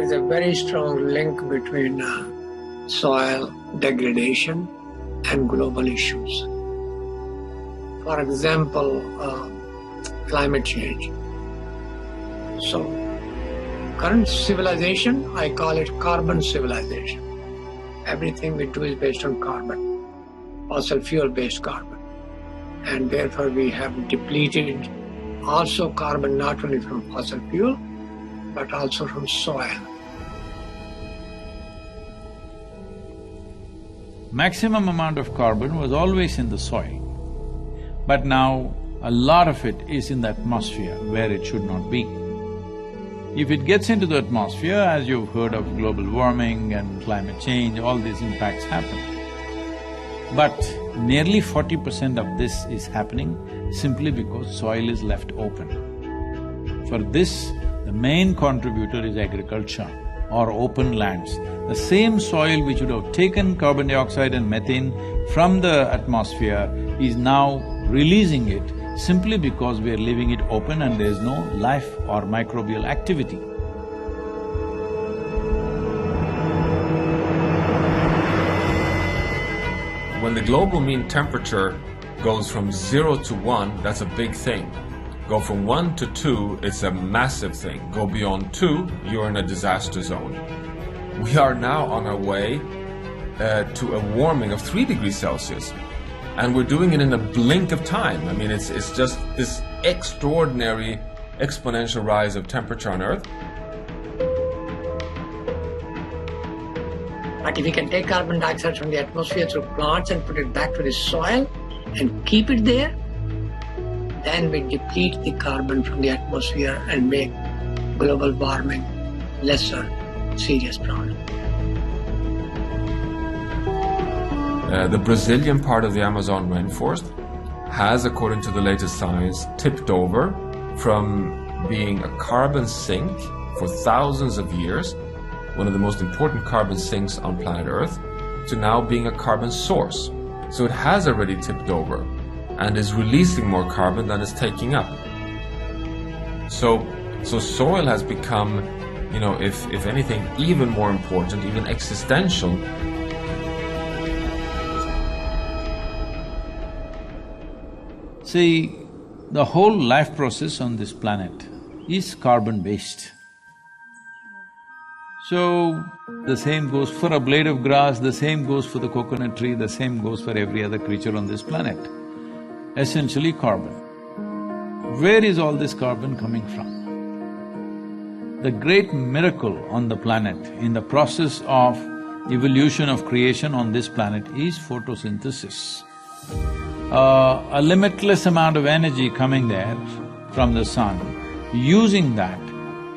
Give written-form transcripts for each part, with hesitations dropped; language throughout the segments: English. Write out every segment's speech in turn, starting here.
there's a very strong link between soil degradation and global issues. For example, climate change. So, current civilization, I call it carbon civilization. Everything we do is based on carbon, fossil fuel-based carbon. And therefore we have depleted also carbon not only from fossil fuel, but also from soil. Maximum amount of carbon was always in the soil, but now a lot of it is in the atmosphere where it should not be. If it gets into the atmosphere, as you've heard of global warming and climate change, all these impacts happen. But nearly 40% of this is happening simply because soil is left open. For this, the main contributor is agriculture or open lands. The same soil which would have taken carbon dioxide and methane from the atmosphere is now releasing it simply because we are leaving it open and there is no life or microbial activity. When the global mean temperature goes from 0 to 1, that's a big thing. Go from 1 to 2, it's a massive thing. Go beyond 2, you're in a disaster zone. We are now on our way to a warming of 3 degrees Celsius. And we're doing it in a blink of time. I mean, it's just this extraordinary exponential rise of temperature on Earth. But if we can take carbon dioxide from the atmosphere through plants and put it back to the soil and keep it there, then we deplete the carbon from the atmosphere and make global warming lesser serious problem. The Brazilian part of the Amazon rainforest has, according to the latest science, tipped over from being a carbon sink for thousands of years, one of the most important carbon sinks on planet Earth, to now being a carbon source. So it has already tipped over and is releasing more carbon than it's taking up. So soil has become, if anything, even more important, even existential. See, the whole life process on this planet is carbon-based. So, the same goes for a blade of grass, the same goes for the coconut tree, the same goes for every other creature on this planet. Essentially carbon. Where is all this carbon coming from? The great miracle on the planet, in the process of evolution of creation on this planet, is photosynthesis. A limitless amount of energy coming there from the sun. Using that,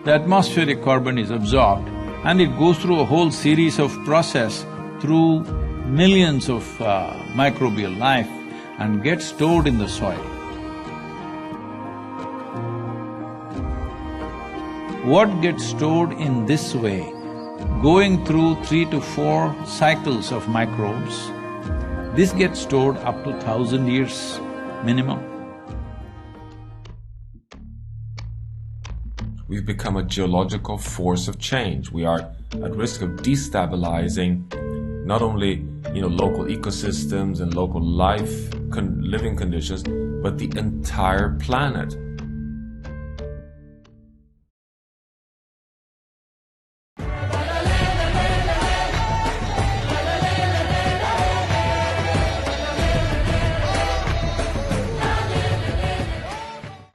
the atmospheric carbon is absorbed and it goes through a whole series of process through millions of microbial life and gets stored in the soil. What gets stored in this way, going through 3 to 4 cycles of microbes, this gets stored up to 1,000 years minimum. We've become a geological force of change. We are at risk of destabilizing not only, local ecosystems and local living conditions, but the entire planet.